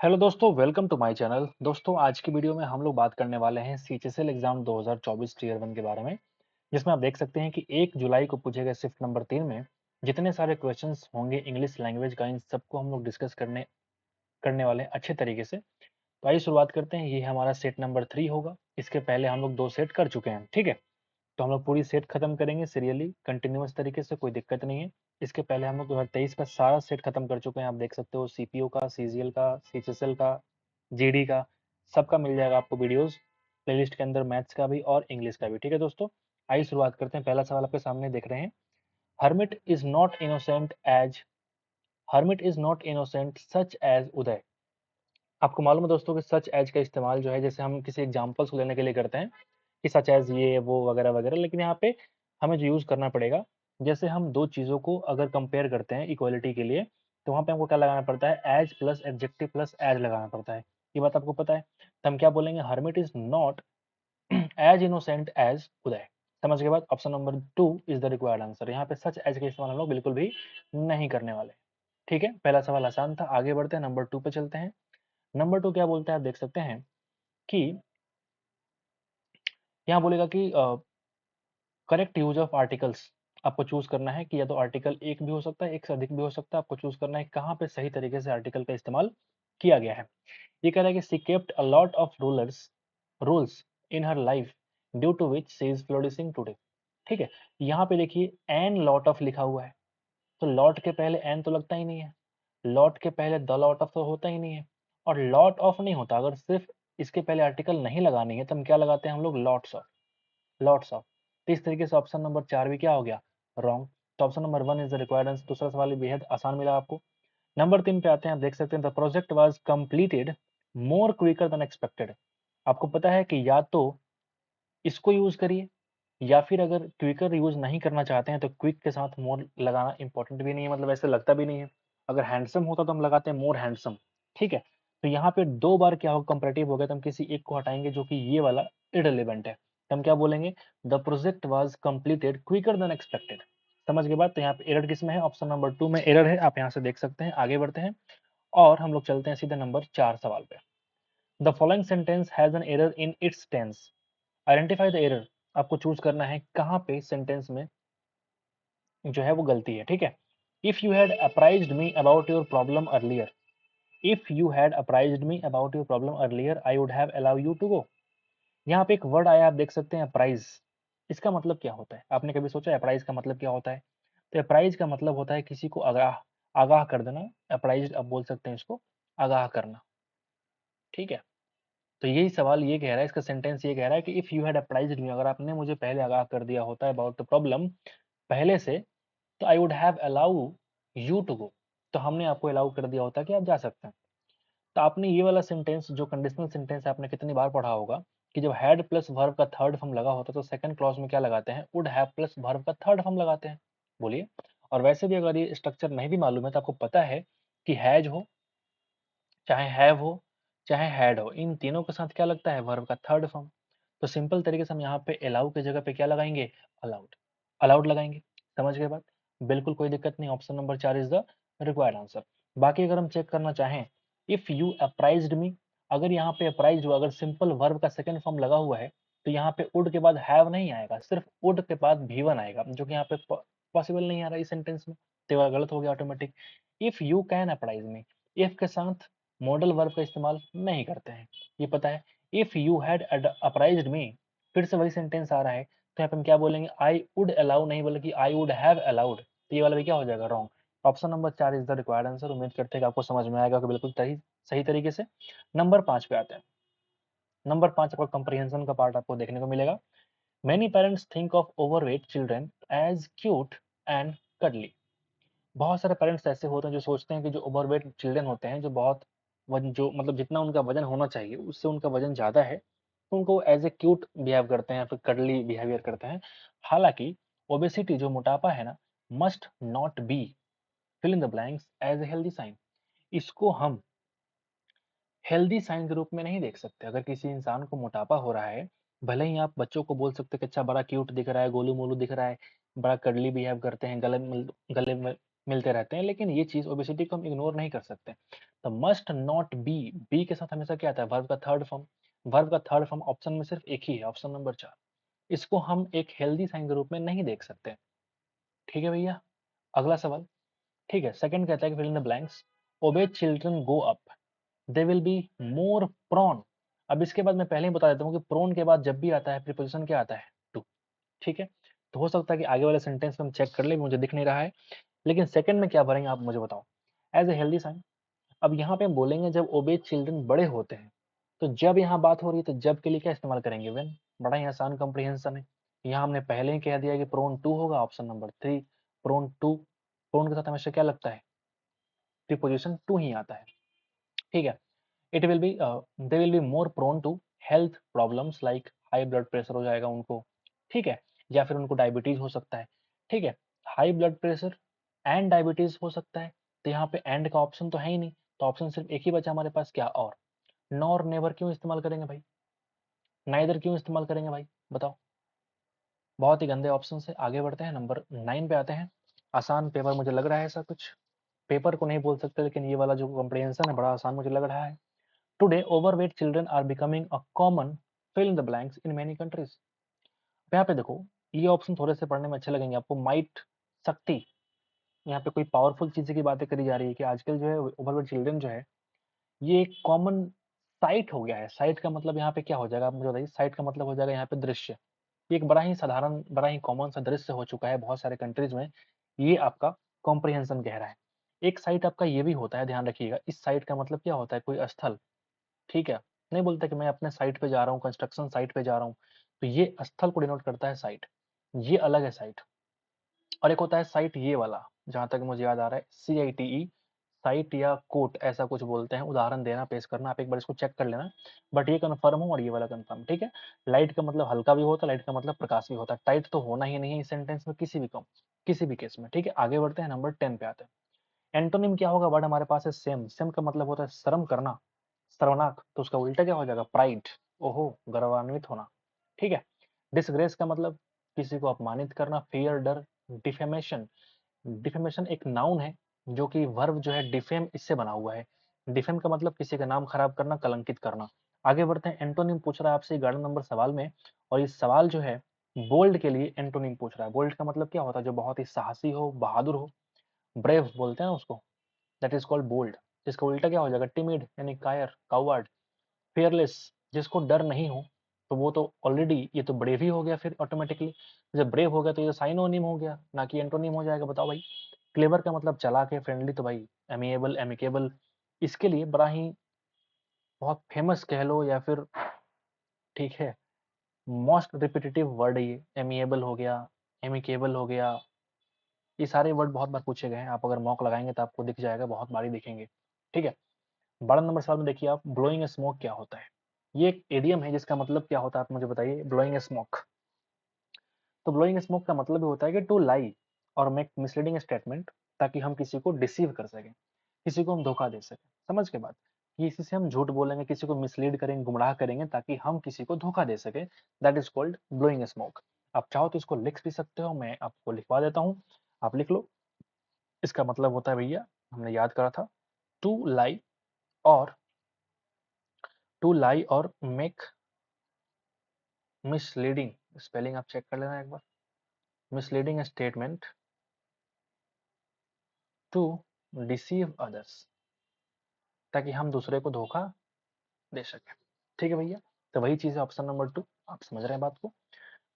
Hello दोस्तों, welcome to my channel. दोस्तों, आज की वीडियो में हम लोग बात करने वाले हैं सीएचएसएल एग्जाम 2024 टीयर 1 के बारे में, जिसमें आप देख सकते हैं कि 1 जुलाई को पूछे गए शिफ्ट नंबर 3 में जितने सारे क्वेश्चंस होंगे इंग्लिश लैंग्वेज का, इन सबको हम लोग डिस्कस करने करने वाले हैं अच्छे तरीके से। तो आइए शुरुआत करते हैं। ये हमारा सेट नंबर 3 होगा। इसके पहले हम लोग 2 सेट कर चुके हैं, ठीक है। तो हम लोग पूरी सेट खत्म करेंगे सीरियली कंटिन्यूअस तरीके से, कोई दिक्कत नहीं है। इसके पहले हम लोग 2023 का सारा सेट खत्म कर चुके हैं। आप देख सकते हो सीपीओ का, सीजीएल का, सीएचएसएल का, जीडी का, सबका मिल जाएगा आपको वीडियोस प्लेलिस्ट के अंदर, मैथ्स का भी और इंग्लिश का भी, ठीक है दोस्तों। आइए शुरुआत करते हैं। पहला सवाल आपके सामने देख रहे हैं। Harmit is not innocent as Harmit is not innocent such as Uday. आपको मालूम है दोस्तों कि सच एज का इस्तेमाल जो है, जैसे हम किसी एग्जाम्पल्स को लेने के लिए करते हैं कि सच एज ये वो वगैरह वगैरह, लेकिन यहाँ पे हमें जो यूज करना पड़ेगा, जैसे हम दो चीजों को अगर कंपेयर करते हैं इक्वलिटी के लिए, तो वहां पे हमको क्या लगाना पड़ता है? As plus adjective plus as लगाना पड़ता है। ये बात आपको पता है। तो हम क्या बोलेंगे? Harmit is not as innocent as Uday. समझ के बाद option number 2 is the required answer. यहाँ पे सच एज का इस्तेमाल हम लोग बिल्कुल भी नहीं करने वाले। ठीक है, पहला सवाल आसान था। आगे बढ़ते हैं, नंबर 2 पे चलते हैं। नंबर 2 क्या बोलते हैं? आप देख सकते हैं कि यहाँ बोलेगा कि करेक्ट यूज ऑफ आर्टिकल्स। आपको चूज करना है कि या तो आर्टिकल एक भी हो सकता है, एक से अधिक भी हो सकता है। आपको चूज करना है कहाँ पे सही तरीके से आर्टिकल का इस्तेमाल किया गया है। ये कह रहा है कि she kept a lot of rules in her life due to which she is flourishing today. ठीक है, यहाँ पे देखिए एन लॉट ऑफ लिखा हुआ है, तो लॉट के पहले एन तो लगता ही नहीं है, लॉट के पहले द लॉट ऑफ तो होता ही नहीं है, और लॉट ऑफ नहीं होता। अगर सिर्फ इसके पहले आर्टिकल नहीं लगानी है तो हम क्या लगाते हैं? हम लोग लॉट्स ऑफ। तो इस तरीके से ऑप्शन नंबर 4 भी क्या हो गया? रॉन्ग। तो option number 1 is the required answer. दूसरा सवाल भी बेहद आसान मिला आपको। नंबर 3 पे आते हैं। आप देख सकते हैं the project was completed more quicker than expected. आपको पता है कि या तो इसको यूज करिए, या फिर अगर क्विकर यूज नहीं करना चाहते हैं तो क्विक के साथ मोर लगाना इंपॉर्टेंट भी नहीं है, मतलब ऐसे लगता भी नहीं है। अगर हैंडसम होता तो हम लगाते हैं मोर हैंडसम। ठीक है, तो यहाँ पे 2 बार क्या होगा? कंपैरेटिव हो गया, तो हम किसी एक को हटाएंगे जो कि ये वाला इररिलेवेंट है। तो हम क्या बोलेंगे? The project was completed quicker than expected. समझ के बाद तो यहाँ पे एरर किस में है? ऑप्शन नंबर 2 में एरर है। आप यहाँ से देख सकते हैं। आगे बढ़ते हैं और हम लोग चलते हैं सीधे नंबर 4 सवाल पे। The following sentence has an error in its tense, identify the error. आपको चूज करना है कहाँ पे सेंटेंस में जो है वो गलती है। ठीक है, if you had apprised me about your problem earlier, if you had apprised me about your problem earlier I would have allow you to go. यहाँ पे एक वर्ड आया, आप देख सकते हैं अप्राइज। इसका मतलब क्या होता है? आपने कभी सोचा अप्राइज का मतलब क्या होता है? तो अप्राइज का मतलब होता है किसी को आगाह आगाह कर देना। अप्राइज आप बोल सकते हैं इसको आगाह करना। ठीक है, तो यही सवाल ये कह रहा है, इसका सेंटेंस ये कह रहा है कि इफ यू हैड अप्राइज्ड मी, अगर आपने मुझे पहले आगाह कर दिया होता है अबाउट द प्रॉब्लम पहले से, तो I would have allow you to go, तो हमने आपको अलाउ कर दिया होता कि आप जा सकते हैं। तो आपने ये वाला सेंटेंस जो कंडीशनल सेंटेंस है आपने कितनी बार पढ़ा होगा कि जब हैड प्लस वर्ब का थर्ड फॉर्म लगा होता है तो सेकंड क्लॉज में क्या लगाते हैं? वुड हैव प्लस वर्ब का थर्ड फॉर्म लगाते हैं। बोलिए। और वैसे भी अगर ये स्ट्रक्चर नहीं भी मालूम है तो आपको पता है कि हैज हो, चाहे हैव हो, चाहे हैड हो, इन तीनों के साथ क्या लगता है? वर्ब का थर्ड फॉर्म। तो सिंपल तरीके से हम यहाँ पे अलाउ की जगह पे क्या लगाएंगे? अलाउड। अलाउड लगाएंगे। समझ गए बात? बिल्कुल कोई दिक्कत नहीं। Option number 4 is the required answer. बाकी अगर हम चेक करना चाहें, इफ यू अप्राइज्ड मी, अगर यहाँ पे अप्राइज्ड हुआ, अगर सिंपल वर्ब का सेकंड फॉर्म लगा हुआ है, तो यहाँ पे वुड के बाद हैव नहीं आएगा, सिर्फ वुड के बाद V1 आएगा, जो कि यहाँ पे पॉसिबल नहीं आ रहा इस सेंटेंस में, तो ये गलत हो गया automatic. If you can apprise me, if के साथ मॉडल वर्ब का इस्तेमाल नहीं करते हैं, ये पता है। इफ यू हैड अप्राइज्ड मी, फिर से वही सेंटेंस आ रहा है, तो यहाँ पे हम क्या बोलेंगे? आई वुड अलाउ नहीं बल्कि आई वुड हैव अलाउड। तो ये वाला भी क्या हो जाएगा? Wrong. Option number 4 is the required answer. उम्मीद करते हैं कि आपको समझ में आएगा कि बिल्कुल सही सही तरीके से। नंबर 5 पे आते हैं। नंबर 5 आपका कंप्रीहेंशन का पार्ट आपको देखने को मिलेगा। Many parents think of overweight children as cute and cuddly. बहुत सारे पेरेंट्स ऐसे होते हैं जो सोचते हैं कि जो ओवरवेट चिल्ड्रन होते हैं, जो बहुत वजन, जो मतलब जितना उनका वजन होना चाहिए उससे उनका वजन ज़्यादा है, तो उनको एज ए क्यूट बिहेव करते हैं या फिर कडली बिहेवियर करते हैं। हालांकि ओबेसिटी जो मोटापा है ना, must not be fill in the blanks as a healthy sign. इसको हम हेल्दी साइन के रूप में नहीं देख सकते। अगर किसी इंसान को मोटापा हो रहा है, भले ही आप बच्चों को बोल सकते हैं कि अच्छा बड़ा क्यूट दिख रहा है, गोलू मोलू दिख रहा है, बड़ा कडली बिहेव करते हैं, गले में मिलते रहते हैं, लेकिन ये चीज ओबेसिटी को हम इग्नोर नहीं कर सकते। तो मस्ट नॉट बी के साथ हमेशा क्या आता है, वर्ब का थर्ड फॉर्म। वर्ब का थर्ड फॉर्म ऑप्शन में सिर्फ एक ही है, ऑप्शन नंबर 4। इसको हम एक हेल्दी साइन के रूप में नहीं देख सकते। ठीक है भैया, अगला सवाल। ठीक है, सेकंड कहता है कि fill in the blanks, obese children go up, they will be more prone. अब इसके बाद मैं पहले ही बता देता हूँ कि प्रोन के बाद जब भी आता है प्रीपोजिशन क्या आता है, टू। ठीक है, तो हो सकता है कि आगे वाले सेंटेंस में हम चेक कर ले, मुझे दिख नहीं रहा है, लेकिन सेकंड में क्या भरेंगे आप मुझे बताओ। एज ए हेल्दी साइन, अब यहाँ पे हम बोलेंगे जब ओबे चिल्ड्रन बड़े होते हैं, तो जब यहाँ बात हो रही है तो जब के लिए क्या इस्तेमाल करेंगे, व्हेन। बड़ा ही आसान कॉम्प्रिहेंशन है। यहाँ हमने पहले ही कह दिया कि प्रोन टू होगा, option number 3। Prone to, prone के साथ हमेशा क्या लगता है, प्रीपोजिशन टू ही आता है। ठीक है, it will be they will be more prone to health problems like high blood pressure हो जाएगा उनको। ठीक है, या फिर उनको डायबिटीज हो सकता है। ठीक है, high blood pressure and diabetes हो सकता है, तो यहाँ पे एंड का ऑप्शन तो है ही नहीं, तो ऑप्शन सिर्फ एक ही बचा हमारे पास, क्या, और। नॉर नेवर क्यों इस्तेमाल करेंगे भाई, नाइदर क्यों इस्तेमाल करेंगे भाई, बताओ। बहुत ही गंदे ऑप्शन से आगे बढ़ते हैं, नंबर 9 पे आते हैं। आसान पेपर मुझे लग रहा है, ऐसा कुछ पेपर को नहीं बोल सकते, लेकिन ये वाला जो कॉम्प्रिहेंशन है बड़ा आसान मुझे लग रहा है। Today overweight children are becoming a common, fill in the blanks in many countries. यहाँ पे देखो, ये ऑप्शन थोड़े से पढ़ने में अच्छे लगेंगे आपको। माइट, शक्ति, यहाँ पे कोई पावरफुल चीज की बातें करी जा रही है कि आजकल जो है ओवरवेट चिल्ड्रन जो है ये एक कॉमन साइट हो गया है। साइट का मतलब यहाँ पे क्या हो जाएगा आप मुझे बताइए, साइट का मतलब हो जाएगा यहाँ पे दृश्य। ये एक बड़ा ही साधारण, बड़ा ही कॉमन सा दृश्य हो चुका है बहुत सारे कंट्रीज में, ये आपका कॉम्प्रिहेंशन कह रहा है। एक साइट आपका ये भी होता है, ध्यान रखिएगा, इस साइट का मतलब क्या होता है, कोई स्थल। ठीक है, नहीं बोलता कि मैं अपने साइट पे जा रहा हूँ, कंस्ट्रक्शन साइट पे जा रहा हूँ, तो ये स्थल को डिनोट करता है साइट, ये अलग है साइट। और एक होता है साइट ये वाला, जहां तक मुझे याद आ रहा है, CITE, साइट या कोट ऐसा कुछ बोलते हैं, उदाहरण देना, पेश करना, आप एक बार इसको चेक कर लेना, बट ये कन्फर्म हो और ये वाला कन्फर्म। ठीक है, लाइट का मतलब हल्का भी होता है, लाइट का मतलब प्रकाश भी होता है, टाइट तो होना ही नहीं है इस सेंटेंस में किसी भी कम, किसी भी केस में। ठीक है, आगे बढ़ते हैं, नंबर 10 पे आते हैं। एंटोनिम क्या होगा, वर्ड हमारे पास है सेम। सेम का मतलब होता है शर्म करना, सर्वनाक, तो उसका उल्टा क्या हो जाएगा, प्राइड, ओहो, गर्वान्वित होना। ठीक है, डिसग्रेस का मतलब किसी को अपमानित करना, फियर, डर। डिफेमेशन, डिफेमेशन एक नाउन है, जो कि वर्ब जो है डिफेम इससे बना हुआ है। डिफेम का मतलब किसी का नाम खराब करना, कलंकित करना। आगे बढ़ते हैं, एंटोनिम पूछ रहा है आपसे 11 नंबर सवाल में, और इस सवाल जो है बोल्ड के लिए एंटोनिम पूछ रहा है। बोल्ड का मतलब क्या होता है, जो बहुत ही साहसी हो, बहादुर हो। ब्रेव बोलते हैं उसको, दैट इज कॉल्ड बोल्ड। जिसका उल्टा क्या हो जाएगा, टिमिड यानी कायर, कावर्ड। फियरलेस, जिसको डर नहीं हो, तो वो तो ऑलरेडी, ये तो ब्रेव ही हो गया फिर ऑटोमेटिकली। जब ब्रेव हो गया तो ये साइनोनिम हो गया, ना कि एंटोनिम हो जाएगा, बताओ भाई। क्लेवर का मतलब चालाक है, फ्रेंडली तो भाई एमिएबल, एमिकेबल। इसके लिए बड़ा ही बहुत फेमस कह लो या फिर, ठीक है, मोस्ट रिपीटेटिव वर्ड है ये। एमिएबल हो गया, एमिकेबल हो गया, ये सारे वर्ड बहुत बार पूछे गए हैं, आप अगर मॉक लगाएंगे तो आपको दिख जाएगा, बहुत बार ही दिखेंगे। ठीक है, 12 नंबर सवाल में देखिए आप, ब्लोइंग स्मोक क्या होता है। ये एक एडियम है जिसका मतलब क्या होता है, आप मुझे बताइए, ब्लोइंग स्मोक। तो ब्लोइंग स्मोक का मतलब भी होता है कि टू लाई और मेक मिसलीडिंग स्टेटमेंट, ताकि हम किसी को डिसीव कर सकें, किसी को हम धोखा दे सकें। समझ के बाद, किसी से हम झूठ बोलेंगे, किसी को मिसलीड करेंगे, गुमराह करेंगे, ताकि हम किसी को धोखा दे सके, that is called blowing smoke. आप चाहो तो इसको लिख भी सकते हो, मैं आपको लिखवा देता हूँ, आप लिख लो। इसका मतलब होता है भैया, हमने याद करा था, टू लाई और मेक मिसलीडिंग, स्पेलिंग आप चेक कर लेना एक बार, misleading statement to deceive others, ताकि हम दूसरे को धोखा दे सके। ठीक है भैया, तो वही चीज है ऑप्शन नंबर 2, आप समझ रहे हैं बात को।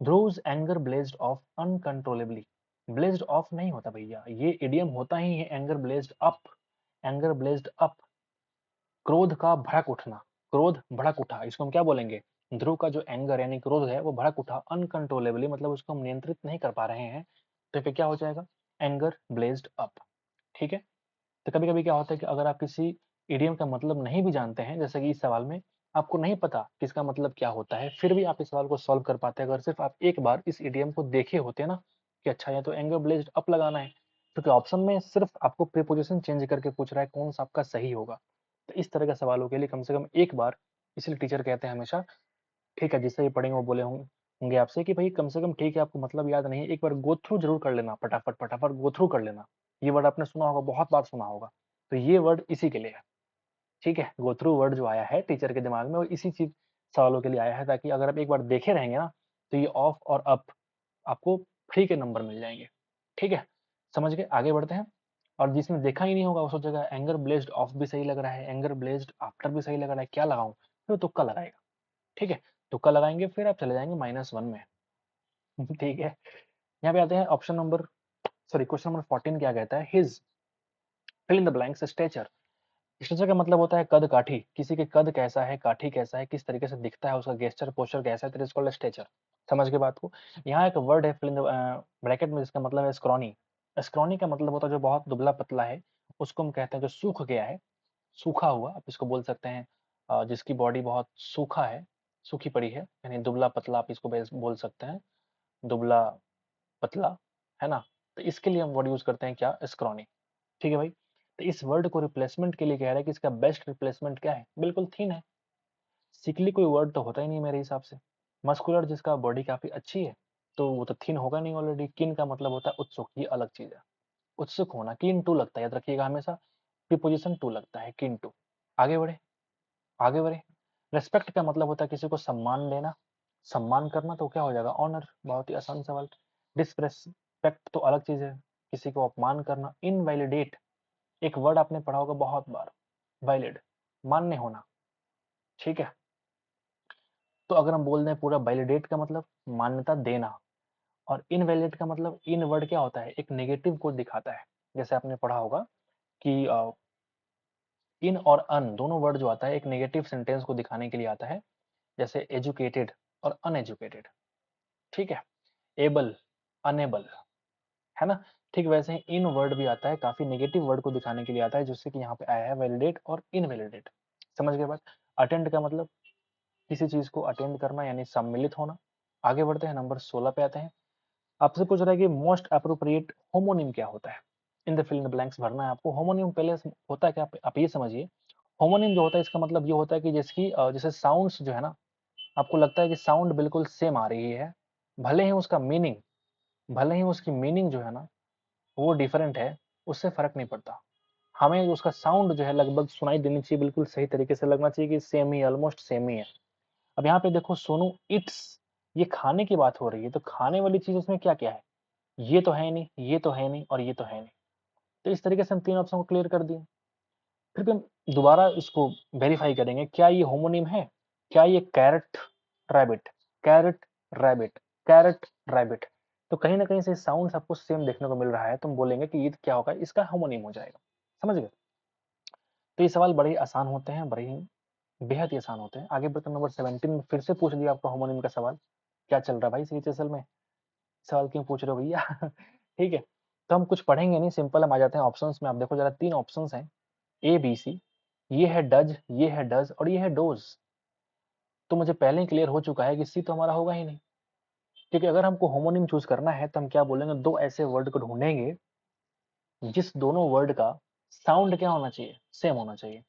ध्रुव's एंगर ब्लेज्ड ऑफ अनकंट्रोलेबली, ब्लेज्ड ऑफ नहीं होता भैया, ये इडियम होता ही है एंगर ब्लेज्ड अप। एंगर ब्लेज्ड अप, क्रोध का भड़क उठना, क्रोध भड़क उठा, इसको हम क्या बोलेंगे, ध्रुव का जो एंगर यानी क्रोध है वो भड़क उठा अनकंट्रोलेबली, मतलब उसको हम नियंत्रित नहीं कर पा रहे हैं, तो फिर क्या हो जाएगा, एंगर ब्लेज्ड अप। ठीक है, तो कभी कभी क्या होता है कि अगर आप किसी इडियम का मतलब नहीं भी जानते हैं, जैसे कि इस सवाल में आपको नहीं पता कि इसका मतलब क्या होता है, फिर भी आप इस सवाल को सॉल्व कर पाते हैं, अगर सिर्फ आप एक बार इस इडियम को देखे होते ना, कि अच्छा ये तो एंगर ब्लेज्ड अप लगाना है, क्योंकि ऑप्शन में सिर्फ आपको प्रीपोजिशन चेंज करके पूछ रहा है कौन सा आपका सही होगा। तो इस तरह के सवालों के लिए कम से कम एक बार, इसलिए टीचर कहते हैं हमेशा, ठीक है, जिससे भी पढ़ेंगे वो बोले होंगे आपसे कि भाई कम से कम, ठीक है आपको मतलब याद नहीं है, एक बार गो थ्रू जरूर कर लेना, फटाफट फटाफट गो थ्रू कर लेना। ये वर्ड आपने सुना होगा, बहुत बार सुना होगा। तो ये वर्ड इसी के लिए है, ठीक है। गो थ्रू वर्ड जो आया है टीचर के दिमाग में, वो इसी चीज सवालों के लिए आया है, ताकि अगर आप एक बार देखे रहेंगे ना, तो ये ऑफ और अप आपको फ्री के नंबर मिल जाएंगे, ठीक है। समझ गए, आगे बढ़ते हैं। और जिसने देखा ही नहीं होगा वो सोचेगा एंगर ब्लेज्ड ऑफ भी सही लग रहा है, एंगर ब्लेज्ड आफ्टर भी सही लग रहा है, क्या लगाऊं, फिर तुक्का लगाएगा, ठीक है। तुक्का लगाएंगे, फिर आप चले जाएंगे -1 में। ठीक है। यहाँ पे आते हैं option number, sorry, question number 14 क्या कहता है, his fill in the blanks stature. Stature का मतलब होता है कद काठी, किसी के कद कैसा है, काठी कैसा है, किस तरीके से दिखता है, उसका गेस्चर पोस्चर कैसा है, तो इज कॉल्ड स्टेचर। समझ के बात को। यहाँ एक वर्ड है फिल इन द ब्रैकेट में, जिसका मतलब है स्क्रॉनी। स्क्रॉनी का मतलब होता है जो बहुत दुबला पतला है, उसको हम कहते हैं जो सूख गया है, सूखा हुआ, आप इसको बोल सकते हैं। जिसकी बॉडी बहुत सूखा है, सूखी पड़ी है, यानी दुबला पतला आप इसको बोल सकते हैं, दुबला पतला, है ना। तो इसके लिए हम वर्ड यूज करते हैं क्या, स्क्रॉनी, ठीक है भाई। तो इस वर्ड को रिप्लेसमेंट के लिए कह रहा है कि इसका बेस्ट रिप्लेसमेंट क्या है, बिल्कुल थीन है। सिकली कोई वर्ड तो होता ही नहीं मेरे हिसाब से। मस्कुलर जिसका बॉडी काफी अच्छी है, तो वो तो थीन होगा नहीं ऑलरेडी। किन का मतलब होता है उत्सुक, ये अलग चीज है। उत्सुक होना, किन टू लगता है, याद रखिएगा हमेशा, प्रीपोजिशन टू लगता है, किन टू। आगे बढ़े, आगे बढ़े। रेस्पेक्ट का मतलब होता है किसी को सम्मान देना, सम्मान करना, तो क्या हो जाएगा, ऑनर। बहुत ही आसान सवाल। डिसरेस्पेक्ट तो अलग चीज है, किसी को अपमान करना। इनवैलिडेट एक वर्ड आपने पढ़ा होगा बहुत बार, वैलिड, मान्य होना, ठीक है। तो अगर हम बोल दें पूरा वैलिडेट का मतलब मान्यता देना, और इनवैलिड का मतलब, इन वर्ड क्या होता है, एक नेगेटिव को दिखाता है। जैसे आपने पढ़ा होगा कि इन और अन दोनों वर्ड जो आता है एक नेगेटिव सेंटेंस को दिखाने के लिए आता है। जैसे एजुकेटेड और अनएजुकेटेड, ठीक है। एबल, अनेबल, है ना। ठीक वैसे ही इन वर्ड भी आता है, काफी नेगेटिव वर्ड को दिखाने के लिए आता है, जिससे कि यहाँ पे आया है वैलिडेट और इनवैलिडेट। समझ गए बात। अटेंड का मतलब किसी चीज को अटेंड करना, यानी सम्मिलित होना। आगे बढ़ते हैं, नंबर 16 पे आते हैं। आपसे पूछ रहा है कि मोस्ट अप्रोप्रिएट होमोनिम क्या होता है। In the fill in the blanks भरना है आपको। होमोनिम पहले होता है क्या, आप ये समझिए। होमोनिम जो होता है, इसका मतलब ये होता है कि जिसकी जैसे साउंड्स जो है ना, आपको लगता है कि साउंड बिल्कुल सेम आ रही है, भले ही उसका मीनिंग, भले ही उसकी मीनिंग जो है ना वो डिफरेंट है, उससे फर्क नहीं पड़ता। हमें उसका साउंड जो है लगभग सुनाई देनी चाहिए, बिल्कुल सही तरीके से लगना चाहिए कि सेम ही, ऑलमोस्ट सेम ही है। अब यहाँ पे देखो सोनू इट्स, ये खाने की बात हो रही है, तो खाने वाली चीज उसमें क्या क्या है, ये तो है नहीं, ये तो है नहीं, और ये तो है नहीं। तो इस तरीके से हम तीन ऑप्शन को क्लियर कर दिए। फिर भी हम दोबारा इसको वेरीफाई करेंगे, क्या ये होमोनिम है, क्या ये carrot rabbit, carrot rabbit, carrot rabbit. तो कहीं ना कहीं से साउंड आपको सेम देखने को मिल रहा है, तो हम बोलेंगे कि ये क्या होगा, इसका होमोनिम हो जाएगा। समझ गए। तो ये सवाल बड़े ही आसान होते हैं, बड़े ही बेहद ही आसान होते हैं। आगे बढ़ते नंबर 17 में फिर से पूछ दिया आपका होमोनिम का सवाल। क्या चल रहा है भाई सीएचएसएल में, सवाल क्यों पूछ रहे हो भैया। ठीक है। तो हम कुछ पढ़ेंगे नहीं, सिंपल हम आ जाते हैं ऑप्शंस में। आप देखो जरा, तीन ऑप्शंस हैं, ए बी सी। ये है डज, ये है डज, और ये है डोज। तो मुझे पहले ही क्लियर हो चुका है कि सी तो हमारा होगा ही नहीं, क्योंकि अगर हमको होमोनिम चूज करना है तो हम क्या बोलेंगे, दो ऐसे वर्ड को ढूंढेंगे जिस दोनों वर्ड का साउंड क्या होना चाहिए, सेम होना चाहिए।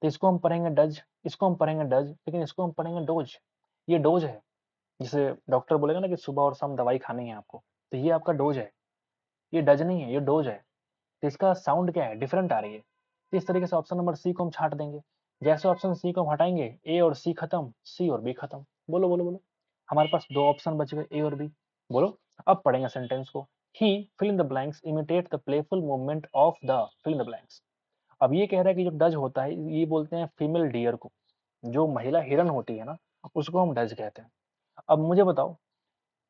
तो इसको हम पढ़ेंगे डज, इसको हम पढ़ेंगे डज, लेकिन इसको हम पढ़ेंगे डोज। ये डोज है। जैसे डॉक्टर बोलेगा ना कि सुबह और शाम दवाई खानी है आपको, तो ये आपका डोज है, ये डज नहीं है, ये डोज है। तो इसका साउंड क्या है, डिफरेंट आ रही है। तो इस तरीके से ऑप्शन नंबर सी को हम छाट देंगे। जैसे ऑप्शन सी को हम हटाएंगे, ए और सी खत्म, सी और बी खत्म। बोलो बोलो बोलो। हमारे पास दो ऑप्शन बच गए, ए और बी। बोलो। अब पढ़ेंगे सेंटेंस को। He fill in the blanks imitate the playful movement of the fill in the blanks. अब ये कह रहा है कि जो डज होता है, ये बोलते हैं फीमेल डियर को, जो महिला हिरन होती है ना, उसको हम डज कहते हैं। अब मुझे बताओ,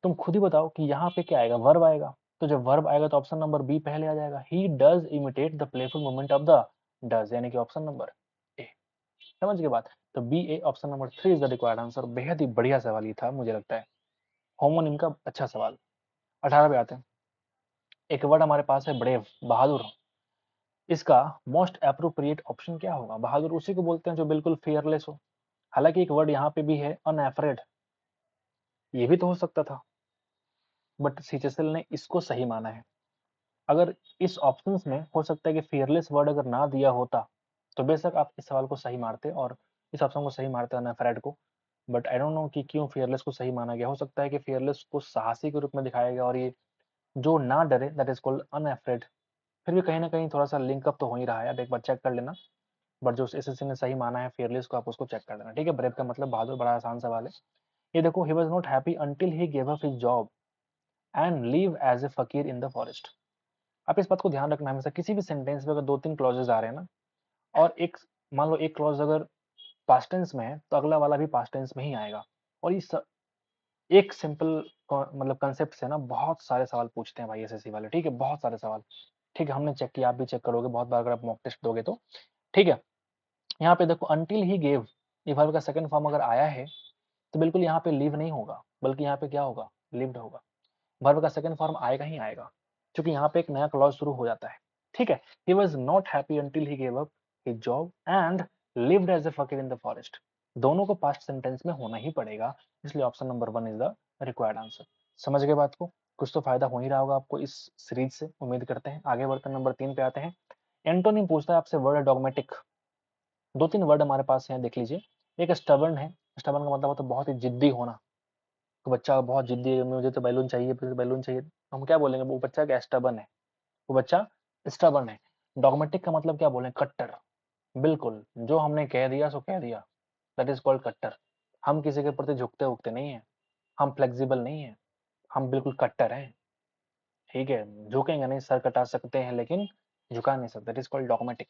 तुम खुद ही बताओ कि यहाँ पे क्या आएगा, वर्ब आएगा। तो जब वर्ब आएगा तो ऑप्शन नंबर बी पहले आ जाएगा, he does imitate the playful movement of the does, यानी कि ऑप्शन नंबर ए। समझ के बात। तो B A option number 3 is the required answer. बेहद ही बढ़िया सवाल ये था, मुझे लगता है होमोनिम का अच्छा सवाल। 18 पे आते हैं। एक वर्ड हमारे पास है ब्रेव, बहादुर। इसका मोस्ट अप्रोप्रिएट ऑप्शन क्या होगा, बहादुर उसी को बोलते हैं जो बिल्कुल फियरलेस हो। हालांकि एक वर्ड यहाँ पे भी है अनएफ्रेड, ये भी तो हो सकता था, बट सीचेसल ने इसको सही माना है। अगर इस ऑप्शंस में हो सकता है कि फियरलेस वर्ड अगर ना दिया होता, तो बेशक आप इस सवाल को सही मारते और इस ऑप्शन को सही मारते अनएफ्रेड को। बट आई डोंट नो कि क्यों फियरलेस को सही माना गया। हो सकता है कि फियरलेस को साहसी के रूप में दिखाया गया, और ये जो ना डरे दैट इज कॉल्ड अनएफ्रेड, फिर भी कहीं ना कहीं थोड़ा सा लिंकअप तो हो ही रहा है, आप एक बार चेक कर लेना। बट जो एसएससी ने सही माना है फेयरलेस को, आप उसको चेक कर लेना, ठीक है। ब्रेव का मतलब बहादुर, बड़ा आसान सवाल है। ये देखो, he was not happy until he gave up his job and live as a fakir in the forest. आप इस बात को ध्यान रखना, हमेशा किसी भी सेंटेंस में अगर दो तीन क्लॉजेज आ रहे हैं ना, और एक, मान लो एक क्लॉज अगर पास्ट टेंस में है तो अगला वाला भी पास्ट टेंस में ही आएगा। और इस एक सिंपल मतलब कंसेप्ट से ना बहुत सारे सवाल पूछते हैं भाई एसएससी वाले, ठीक है, बहुत सारे सवाल। ठीक है, हमने चेक किया, आप भी चेक करोगे बहुत बार अगर आप मॉक टेस्ट दोगे तो। ठीक है, यहाँ पे देखो अंटिल ही गेव, ये वर्ब का सेकंड फॉर्म अगर आया है तो बिल्कुल यहाँ पे लिव नहीं होगा, बल्कि यहाँ पे क्या होगा, लिव्ड होगा। वर्ब का सेकंड फॉर्म आएगा ही आएगा, क्योंकि यहाँ पे एक नया क्लॉज शुरू हो जाता है। ठीक है, he was not happy until he gave up his job and lived as a fakir in the forest. दोनों को पास्ट सेंटेंस में होना ही पड़ेगा, इसलिए option number 1 is the required answer. समझ गए बात को? कुछ तो फायदा हो ही रहा होगा आपको इस सीरीज से, उम्मीद करते हैं। आगे बढ़कर नंबर 3 पे आते हैं। एंटोनिम पूछता है आपसे वर्ड डॉगमेटिक। दो तीन वर्ड हमारे पास हैं, देख लीजिए। एक स्टबर्न है, स्टबर्न का मतलब होता है बहुत ही जिद्दी होना। तो बच्चा बहुत जिद्दी है, मुझे तो बैलून चाहिए, मुझे तो बैलून चाहिए, तो हम क्या बोलेंगे, वो बच्चा क्या स्टबर्न है, वो बच्चा स्टबर्न है। डॉगमेटिक का मतलब क्या बोले, कट्टर। बिल्कुल, जो हमने कह दिया सो कह दिया, दैट इज कॉल्ड कट्टर। हम किसी के प्रति झुकते उगते नहीं है, हम फ्लेक्सिबल नहीं है, हम बिल्कुल कट्टर हैं। ठीक है, झुकेंगे नहीं, सर कटा सकते हैं लेकिन झुका नहीं सकते, दैट इज कॉल्ड डॉगमेटिक।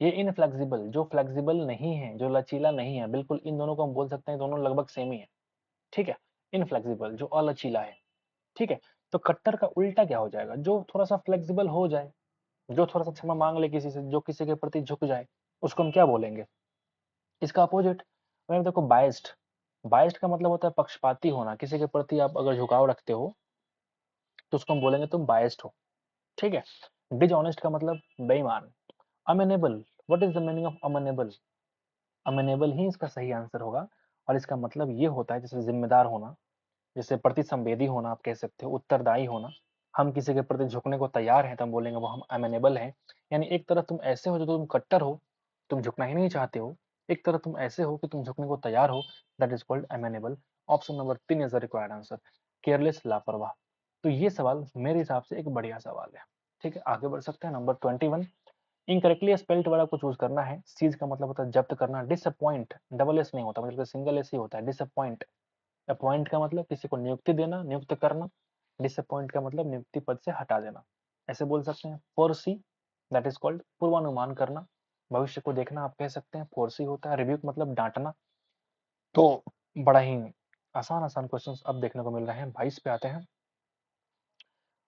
ये इनफ्लेक्सिबल, जो फ्लेक्सिबल नहीं है, जो लचीला नहीं है, बिल्कुल इन दोनों को हम बोल सकते हैं, दोनों लगभग सेम ही है। ठीक है, इनफ्लेक्सिबल जो अलचीला है। ठीक है, तो कट्टर का उल्टा क्या हो जाएगा, जो थोड़ा सा फ्लेक्सिबल हो जाए, जो थोड़ा सा क्षमा मांग ले किसी से, जो किसी के प्रति झुक जाए, उसको हम क्या बोलेंगे, इसका अपोजिट। अगर देखो बाइस्ड, बाइस्ड का मतलब होता है पक्षपाती होना, किसी के प्रति आप अगर झुकाव रखते हो तो उसको हम बोलेंगे तुम बाइस्ड हो। ठीक है, डिसऑनेस्ट का मतलब बेईमान। Amenable, what is the meaning of amenable, amenable ही इसका सही आंसर होगा। और इसका मतलब ये होता है जैसे जिम्मेदार होना, जैसे प्रति संवेदी होना, आप कह सकते हो उत्तरदायी होना। हम किसी के प्रति झुकने को तैयार हैं तो हम बोलेंगे वो हम अमेनेबल हैं। यानी एक तरफ तुम ऐसे हो जो तुम कट्टर हो, तुम झुकना ही नहीं चाहते हो, एक तरफ तुम ऐसे हो कि तुम झुकने को तैयार हो, that is called अमेनेबल। Option number 3 is the required answer. Careless, लापरवाह। तो ये सवाल मेरे हिसाब से एक बढ़िया सवाल है। ठीक है, आगे बढ़ सकते हैं। नंबर 21, इनकरेक्टली स्पेल्ड वर्ड आपको चूज करना है। सीज का मतलब होता है जब्त करना। डिसअपॉइंट, डबल एस नहीं होता, मतलब सिंगल एस ही होता है, डिसअपॉइंट। अपॉइंट का मतलब किसी को नियुक्ति देना, नियुक्त करना। डिसअपॉइंट का मतलब नियुक्ति पद से हटा देना, ऐसे बोल सकते हैं। फोरसी, दैट इज कॉल्ड पूर्वानुमान करना, भविष्य को देखना आप कह सकते हैं, फोरसी होता है। रिव्यूक मतलब डांटना। तो बड़ा ही आसान आसान क्वेश्चंस अब देखने को मिल रहे हैं। 22 पे आते हैं।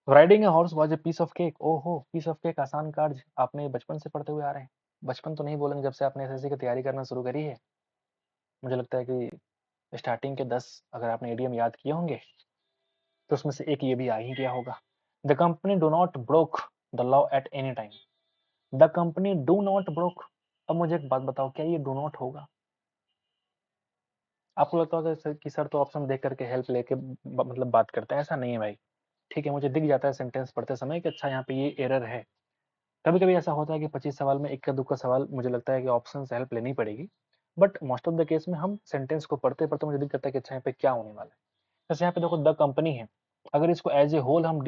Riding a horse was a piece of cake. ओहो, पीस ऑफ केक, आसान कार्य, आपने बचपन से पढ़ते हुए आ रहे हैं। बचपन तो नहीं बोलेंगे, जब से आपने एसएससी की तैयारी करना शुरू करी है। मुझे लगता है कि स्टार्टिंग के 10 अगर आपने एडीएम याद किए होंगे तो उसमें से एक ये भी आ ही गया होगा। The company do not broke the law at any time. The company do not broke. अब मुझे एक बात बताओ, क्या ये डू नॉट होगा? आपको लगता होगा कि सर तो ऑप्शन देख करके हेल्प लेके मतलब बात करते हैं, ऐसा नहीं है भाई। ठीक है, मुझे दिख जाता है सेंटेंस पढ़ते समय कि अच्छा यहाँ पे ये एरर है। कभी कभी ऐसा होता है कि 25 सवाल में इक्का दुक्का सवाल मुझे लगता है कि ऑप्शन से हेल्प लेनी पड़ेगी। But most of the case में हम सेंटेंस को पढ़ते पढ़ते मुझे दिख जाता है कि अच्छा यहाँ पे क्या होने वाला है। जैसे यहाँ पे देखो द कंपनी है, अगर इसको एज ए होल हम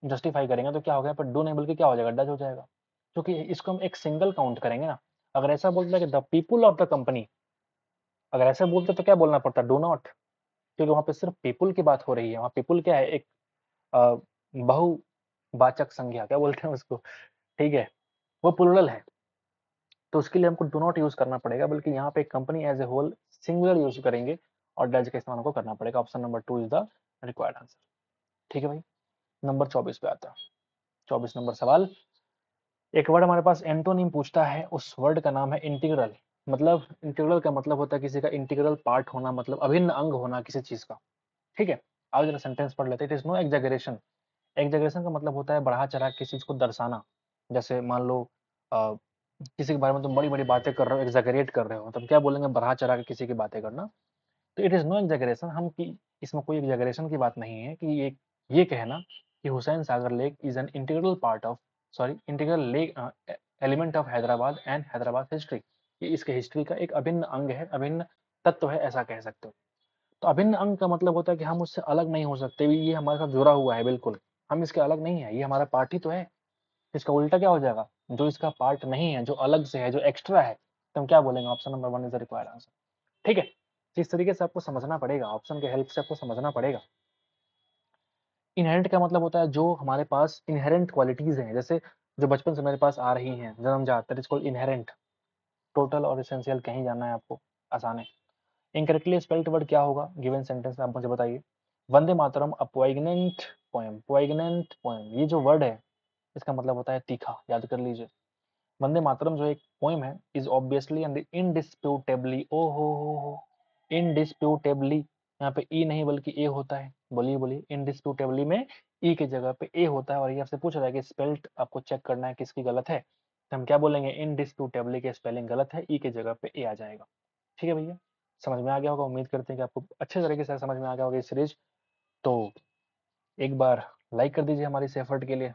जस्टिफाई करेंगे तो क्या होगा, यहाँ पर डू नहीं बल्कि क्या हो जाएगा, डज हो जाएगा, क्योंकि इसको हम एक सिंगल काउंट करेंगे ना। अगर ऐसा बोलता है कि the people of the company, अगर ऐसा बोलते तो क्या बोलना पड़ता, डू नॉट, क्योंकि वहां पे सिर्फ पीपुल की बात हो रही है। वहां पीपुल क्या है, एक बहुवाचक संज्ञा, क्या बोलते हैं उसको, ठीक है, वो प्लूरल है। तो उसके लिए हमको डू नॉट यूज करना पड़ेगा, बल्कि यहाँ पे company as a whole singular use करेंगे और डज का इस्तेमाल हमको करना पड़ेगा। Option number 2 is the required answer. ठीक है भाई, नंबर 24 पे आता है। 24 नंबर सवाल, एक वर्ड हमारे पास एंटोनिम पूछता है, उस वर्ड का नाम है इंटीग्रल। मतलब इंटीग्रल का मतलब होता है किसी का इंटीग्रल पार्ट होना, मतलब अभिन्न अंग होना किसी चीज का। ठीक है, आओ जरा सेंटेंस पढ़ लेते हैं। It is no exaggeration. Exaggeration का मतलब होता है बढ़ा चढ़ा किसी चीज को दर्शाना। जैसे मान लो किसी के बारे में तुम बड़ी बड़ी बातें कर रहे हो, एग्जैगरेट कर रहे हो, तब क्या बोलेंगे, बढ़ा चढ़ा के किसी की बातें करना। तो इट इज नो एग्जैगरेशन, हम की इसमें कोई एग्जैगरेशन की बात नहीं है कि ये कहना कि Hussain Sagar lake is an integral part of, sorry integral lake element of Hyderabad and Hyderabad history. ये इसके हिस्ट्री का एक अभिन्न अंग है, अभिन्न तत्व है, ऐसा कह सकते हो। तो अभिन्न अंग का मतलब होता है कि हम उससे अलग नहीं हो सकते, ये हमारे साथ जुड़ा हुआ है बिल्कुल, हम इसके अलग नहीं है, ये हमारा पार्ट ही तो है। इसका उल्टा क्या हो जाएगा, जो इसका पार्ट नहीं है, जो अलग से है, जो एक्स्ट्रा है, तो हम क्या बोलेंगे, option number 1 is the required answer. ठीक है, इस तरीके से आपको समझना पड़ेगा, ऑप्शन के हेल्प से आपको समझना पड़ेगा। इनहेरेंट का मतलब होता है जो हमारे पास इनहेरेंट क्वालिटीज हैं, जैसे जो बचपन से मेरे पास आ रही हैं, जन्मजात, that is called inherent. Total और एसेंशियल कहीं जाना है आपको, आसान है। इनकरेक्टली स्पेल्ड वर्ड क्या होगा गिवन सेंटेंस में, आप मुझे बताइए। वंदे मातरम अ पोइग्नेंट पोएम, पोइग्नेंट पोएम, ये जो वर्ड है इसका मतलब होता है तीखा, याद कर लीजिए। वंदे मातरम जो एक पोएम है इज ऑब्वियसली एंड इनडिस्प्यूटेबली, ओ हो, इनडिस्प्यूटेबली, यहाँ पे ई नहीं बल्कि ए होता है, बोलिए बोलिए, इनडिस्प्यूटेबली में ई की जगह पे ए होता है, और ये आपसे पूछ रहा है कि स्पेल्ट आपको चेक करना है किसकी गलत है, तो हम क्या बोलेंगे, इनडिस्प्यूटेबली के स्पेलिंग गलत है, ई की जगह पे ए आ जाएगा। ठीक है भैया, समझ में आ गया होगा, उम्मीद करते हैं कि आपको अच्छे तरीके से समझ में आ गया होगा ये सीरीज। तो एक बार लाइक कर दीजिए हमारी इस एफर्ट के लिए,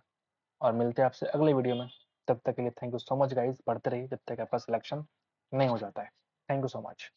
और मिलते हैं आपसे अगले वीडियो में। तब तक के लिए thank you so much guys, पढ़ते रहिए जब तक आपका सिलेक्शन नहीं हो जाता है। Thank you so much.